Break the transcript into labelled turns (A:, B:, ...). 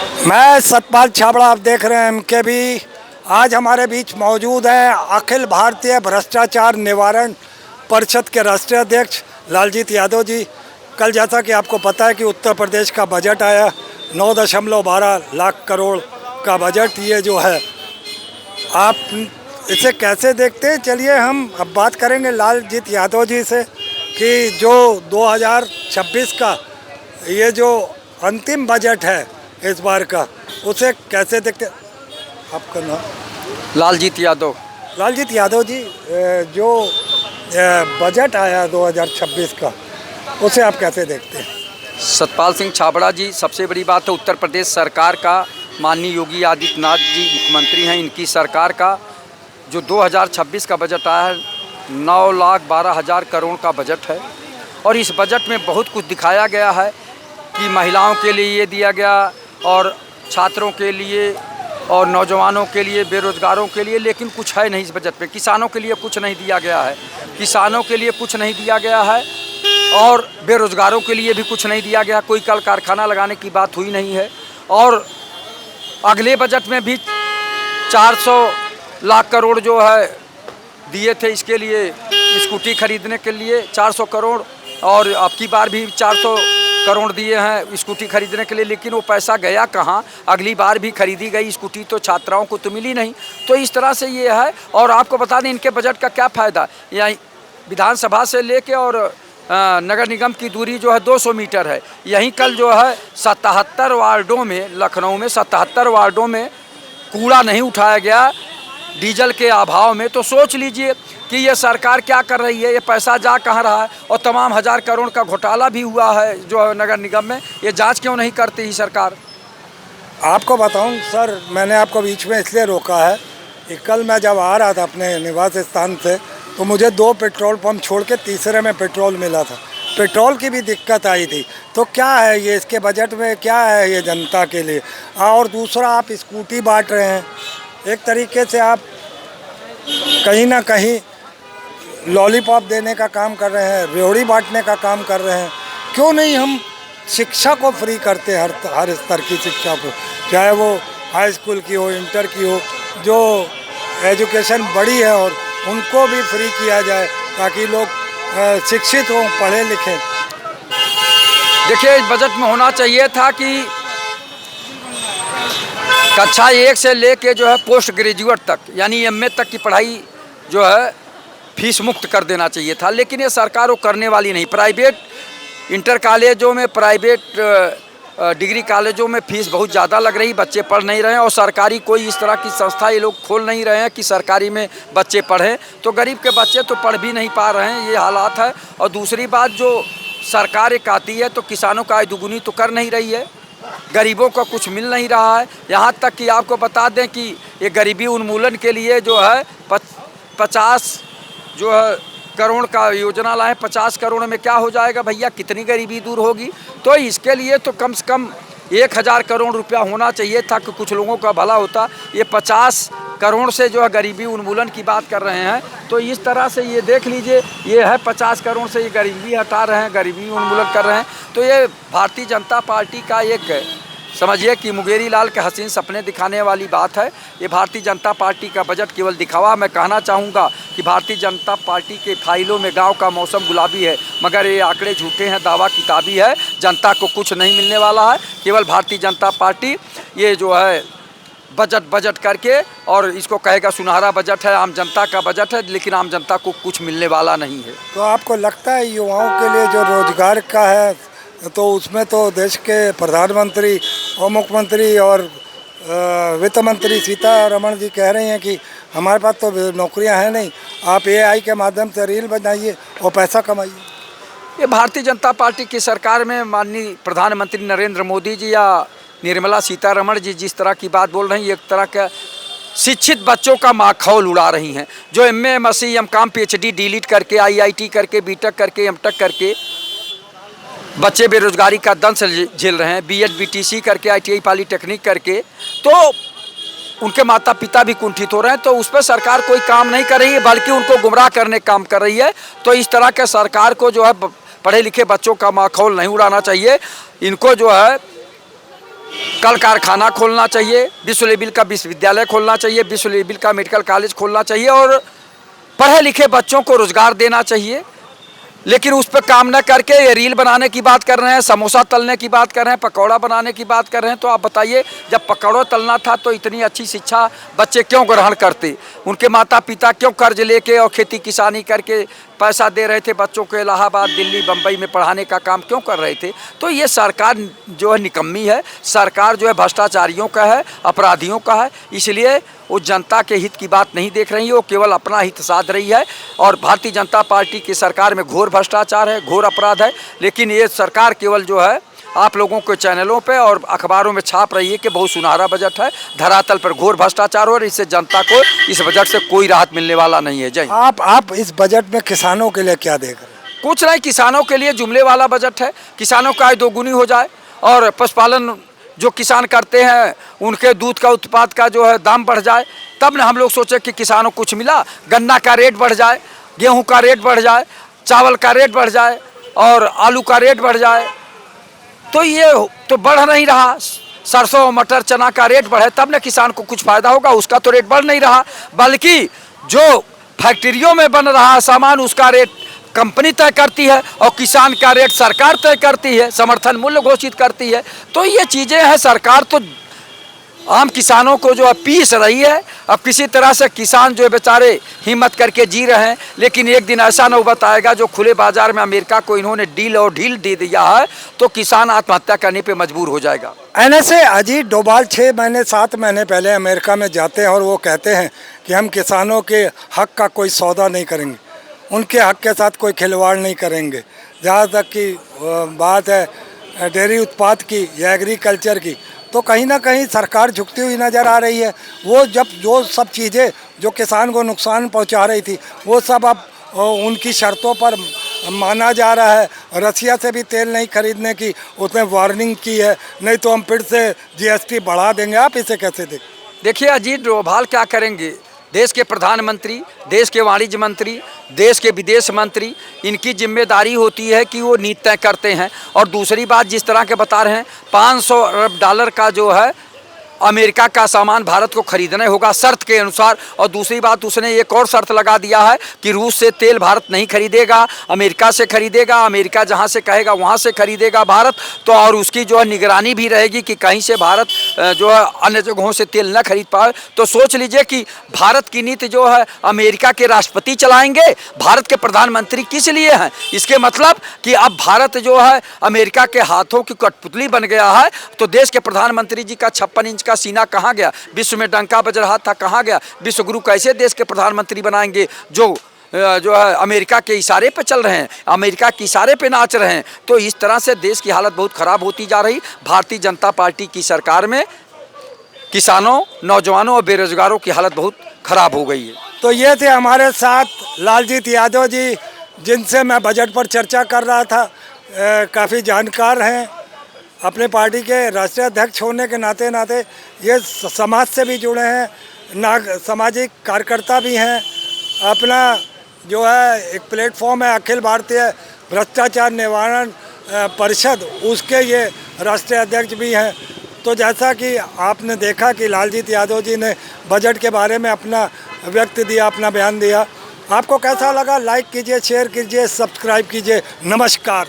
A: मैं सतपाल छाबड़ा, आप देख रहे हैं एमकेबी। आज हमारे बीच मौजूद हैं अखिल भारतीय भ्रष्टाचार निवारण परिषद के राष्ट्रीय अध्यक्ष लालजीत यादव जी। कल जैसा कि आपको पता है कि उत्तर प्रदेश का बजट आया, 9.12 लाख करोड़ का बजट ये जो है, आप इसे कैसे देखते हैं? चलिए हम अब बात करेंगे लालजीत यादव जी से कि जो 2026 का ये जो अंतिम बजट है इस बार का, उसे कैसे देखते? आपका नाम?
B: लालजीत यादव।
A: लालजीत यादव जी, जो बजट आया 2026 का, उसे आप कैसे देखते हैं?
B: सतपाल सिंह छाबड़ा जी, सबसे बड़ी बात है उत्तर प्रदेश सरकार का, माननीय योगी आदित्यनाथ जी मुख्यमंत्री हैं, इनकी सरकार का जो 2026 का बजट आया है 9,12,000 करोड़ का बजट है। और इस बजट में बहुत कुछ दिखाया गया है कि महिलाओं के लिए ये दिया गया और छात्रों के लिए और नौजवानों के लिए, बेरोजगारों के लिए, लेकिन कुछ है नहीं इस बजट में। किसानों के लिए कुछ नहीं दिया गया है, किसानों के लिए कुछ नहीं दिया गया है और बेरोजगारों के लिए भी कुछ नहीं दिया गया। कोई कल कारखाना लगाने की बात हुई नहीं है। और अगले बजट में भी 400 लाख करोड़ जो है दिए थे इसके लिए, स्कूटी खरीदने के लिए 400 करोड़, और अब की बार भी 400 करोड़ दिए हैं स्कूटी खरीदने के लिए। लेकिन वो पैसा गया कहाँ? अगली बार भी खरीदी गई स्कूटी तो छात्राओं को तो मिली नहीं। तो इस तरह से ये है। और आपको बता दें इनके बजट का क्या फ़ायदा, यहाँ विधानसभा से लेके और नगर निगम की दूरी जो है 200 मीटर है। यहीं कल जो है 77 वार्डों में, लखनऊ में 77 वार्डों में कूड़ा नहीं उठाया गया डीजल के अभाव में। तो सोच लीजिए कि ये सरकार क्या कर रही है, ये पैसा जा कहाँ रहा है। और तमाम 1000 करोड़ का घोटाला भी हुआ है जो है नगर निगम में, ये जांच क्यों नहीं करती ही सरकार?
A: आपको बताऊं सर, मैंने आपको बीच में इसलिए रोका है कि कल मैं जब आ रहा था अपने निवास स्थान से, तो मुझे 2 पेट्रोल पंप छोड़ के तीसरे में पेट्रोल मिला था। पेट्रोल की भी दिक्कत आई थी। तो क्या है ये, इसके बजट में क्या है ये जनता के लिए? और दूसरा, आप स्कूटी बांट रहे हैं, एक तरीके से आप कहीं ना कहीं लॉलीपॉप देने का काम कर रहे हैं, रेवड़ी बांटने का काम कर रहे हैं। क्यों नहीं हम शिक्षा को फ्री करते, हर स्तर की शिक्षा को, चाहे वो हाई स्कूल की हो, इंटर की हो, जो एजुकेशन बड़ी है, और उनको भी फ्री किया जाए ताकि लोग शिक्षित हों, पढ़े लिखें।
B: देखिए, इस बजट में होना चाहिए था कि कक्षा 1 से लेके जो है पोस्ट ग्रेजुएट तक, यानी एमए तक की पढ़ाई जो है फीस मुक्त कर देना चाहिए था। लेकिन ये सरकार वो करने वाली नहीं। प्राइवेट इंटर कॉलेजों में, प्राइवेट डिग्री कॉलेजों में फीस बहुत ज़्यादा लग रही, बच्चे पढ़ नहीं रहे हैं। और सरकारी कोई इस तरह की संस्था ये लोग खोल नहीं रहे हैं कि सरकारी में बच्चे पढ़ें। तो गरीब के बच्चे तो पढ़ भी नहीं पा रहे हैं, ये हालात है। और दूसरी बात, जो सरकार एक आती है तो किसानों का आय दुगुनी तो कर नहीं रही है, गरीबों को कुछ मिल नहीं रहा है। यहाँ तक कि आपको बता दें कि ये गरीबी उन्मूलन के लिए जो है 50 जो है करोड़ का योजना लाए। 50 करोड़ में क्या हो जाएगा भैया, कितनी गरीबी दूर होगी? तो इसके लिए तो कम से कम 1000 करोड़ रुपया होना चाहिए था कि कुछ लोगों का भला होता। ये 50 करोड़ से जो है गरीबी उन्मूलन की बात कर रहे हैं। तो इस तरह से ये देख लीजिए, ये है 50 करोड़ से ये गरीबी हटा रहे हैं, गरीबी उन्मूलन कर रहे हैं। तो ये भारतीय जनता पार्टी का एक, समझिए कि मुंगेरी लाल के हसीन सपने दिखाने वाली बात है। ये भारतीय जनता पार्टी का बजट केवल दिखावा। मैं कहना चाहूँगा कि भारतीय जनता पार्टी के फाइलों में गांव का मौसम गुलाबी है, मगर ये आंकड़े झूठे हैं, दावा किताबी है। जनता को कुछ नहीं मिलने वाला है। केवल भारतीय जनता पार्टी ये जो है बजट करके और इसको कहेगा सुनहरा बजट है, आम जनता का बजट है, लेकिन आम जनता को कुछ मिलने वाला नहीं है।
A: तो आपको लगता है युवाओं के लिए जो रोजगार का है, तो उसमें तो देश के प्रधानमंत्री और मुख्यमंत्री और वित्त मंत्री सीतारमण जी कह रही हैं कि हमारे पास तो नौकरियां हैं नहीं, आप एआई के माध्यम से रील बनाइए और पैसा कमाइए?
B: ये भारतीय जनता पार्टी की सरकार में माननीय प्रधानमंत्री नरेंद्र मोदी जी या निर्मला सीतारमण जी जिस तरह की बात बोल रही हैं, एक तरह का शिक्षित बच्चों का माखौल उड़ा रही हैं, जो MA, MSc, MCom, PhD DLitt करके, आईआईटी करके, बीटेक करके, एमटेक करके बच्चे बेरोजगारी का दंश झेल रहे हैं। बीएड, बीटीसी करके, आईटीआई, पॉलीटेक्निक करके, तो उनके माता पिता भी कुंठित हो रहे हैं। तो उस पर सरकार कोई काम नहीं कर रही है, बल्कि उनको गुमराह करने का काम कर रही है। तो इस तरह के सरकार को जो है पढ़े लिखे बच्चों का माहौल नहीं उड़ाना चाहिए। इनको जो है कल कारखाना खोलना चाहिए, विश्व लेवल का विश्वविद्यालय खोलना चाहिए, विश्व लेवल का मेडिकल कॉलेज खोलना चाहिए और पढ़े लिखे बच्चों को रोजगार देना चाहिए। लेकिन उस पर काम न करके ये रील बनाने की बात कर रहे हैं, समोसा तलने की बात कर रहे हैं, पकौड़ा बनाने की बात कर रहे हैं। तो आप बताइए, जब पकौड़ा तलना था तो इतनी अच्छी शिक्षा बच्चे क्यों ग्रहण करते? उनके माता पिता क्यों कर्ज लेके और खेती किसानी करके पैसा दे रहे थे बच्चों को इलाहाबाद, दिल्ली, बम्बई में पढ़ाने का काम क्यों कर रहे थे? तो ये सरकार जो है निकम्मी है, सरकार जो है भ्रष्टाचारियों का है, अपराधियों का है। इसलिए वो जनता के हित की बात नहीं देख रही है, वो केवल अपना हित साध रही है। और भारतीय जनता पार्टी की सरकार में घोर भ्रष्टाचार है, घोर अपराध है। लेकिन ये सरकार केवल जो है आप लोगों के चैनलों पे और अखबारों में छाप रही है कि बहुत सुनहरा बजट है, धरातल पर घोर भ्रष्टाचार हो और इससे जनता को इस बजट से कोई राहत मिलने वाला नहीं है। जय
A: आप इस बजट में किसानों के लिए क्या देख रहे हैं?
B: कुछ नहीं, किसानों के लिए जुमले वाला बजट है। किसानों का आय दोगुनी हो जाए और पशुपालन जो किसान करते हैं उनके दूध का उत्पाद का जो है दाम बढ़ जाए, तब न हम लोग सोचे कि किसानों को कुछ मिला। गन्ना का रेट बढ़ जाए, गेहूँ का रेट बढ़ जाए, चावल का रेट बढ़ जाए और आलू का रेट बढ़ जाए, तो ये तो बढ़ नहीं रहा। सरसों, मटर, चना का रेट बढ़े तब न किसान को कुछ फायदा होगा। उसका तो रेट बढ़ नहीं रहा, बल्कि जो फैक्ट्रियों में बन रहा सामान उसका रेट कंपनी तय करती है और किसान का रेट सरकार तय करती है, समर्थन मूल्य घोषित करती है। तो ये चीज़ें हैं, सरकार तो आम किसानों को जो है पीस रही है। अब किसी तरह से किसान जो है बेचारे हिम्मत करके जी रहे हैं, लेकिन एक दिन ऐसा नौबत आएगा जो खुले बाजार में अमेरिका को इन्होंने डील और ढील दे दिया है तो किसान आत्महत्या करने पे मजबूर हो जाएगा।
A: ऐसे अजीत डोभाल 6 महीने 7 महीने पहले अमेरिका में जाते हैं और वो कहते हैं कि हम किसानों के हक का कोई सौदा नहीं करेंगे, उनके हक के साथ कोई खिलवाड़ नहीं करेंगे। जहाँ तक की बात है डेयरी उत्पाद की या एग्रीकल्चर की, तो कहीं ना कहीं सरकार झुकती हुई नज़र आ रही है। वो जब जो सब चीज़ें जो किसान को नुकसान पहुंचा रही थी वो सब अब उनकी शर्तों पर माना जा रहा है। रसिया से भी तेल नहीं खरीदने की उसने वार्निंग की है, नहीं तो हम फिर से जीएसटी बढ़ा देंगे। आप इसे कैसे देखें?
B: देखिए, अजीत डोभाल क्या करेंगे? देश के प्रधानमंत्री, देश के वाणिज्य मंत्री, देश के विदेश मंत्री, इनकी जिम्मेदारी होती है कि वो नीति तय करते हैं। और दूसरी बात, जिस तरह के बता रहे हैं, 500 अरब डॉलर का जो है अमेरिका का सामान भारत को खरीदना होगा शर्त के अनुसार। और दूसरी बात, उसने एक और शर्त लगा दिया है कि रूस से तेल भारत नहीं खरीदेगा, अमेरिका से खरीदेगा। अमेरिका जहां से कहेगा वहां से खरीदेगा भारत। तो और उसकी जो है निगरानी भी रहेगी कि कहीं से भारत जो है अन्य जगहों से तेल न खरीद पाए। तो सोच लीजिए कि भारत की नीति जो है अमेरिका के राष्ट्रपति चलाएंगे, भारत के प्रधानमंत्री किस लिए हैं? इसके मतलब कि अब भारत जो है अमेरिका के हाथों की कठपुतली बन गया है। तो देश के प्रधानमंत्री जी का 56 इंच का सीना कहाँ गया? विश्व में डंका बज रहा था, कहाँ गया? विश्व गुरु कैसे देश के प्रधानमंत्री बनाएंगे जो है अमेरिका के इशारे पे चल रहे हैं, अमेरिका के इशारे पे नाच रहे हैं? तो इस तरह से देश की हालत बहुत ख़राब होती जा रही। भारतीय जनता पार्टी की सरकार में किसानों, नौजवानों और बेरोजगारों की हालत बहुत ख़राब हो गई है।
A: तो ये थे हमारे साथ लालजीत यादव जी, जिनसे मैं बजट पर चर्चा कर रहा था। काफ़ी जानकार हैं, अपने पार्टी के राष्ट्रीय अध्यक्ष होने के नाते ये समाज से भी जुड़े हैं, सामाजिक कार्यकर्ता भी हैं। अपना जो है एक प्लेटफॉर्म है अखिल भारतीय भ्रष्टाचार निवारण परिषद, उसके ये राष्ट्रीय अध्यक्ष भी हैं। तो जैसा कि आपने देखा कि लालजीत यादव जी ने बजट के बारे में अपना व्यक्त दिया, अपना बयान दिया। आपको कैसा लगा? लाइक कीजिए, शेयर कीजिए, सब्सक्राइब कीजिए। नमस्कार।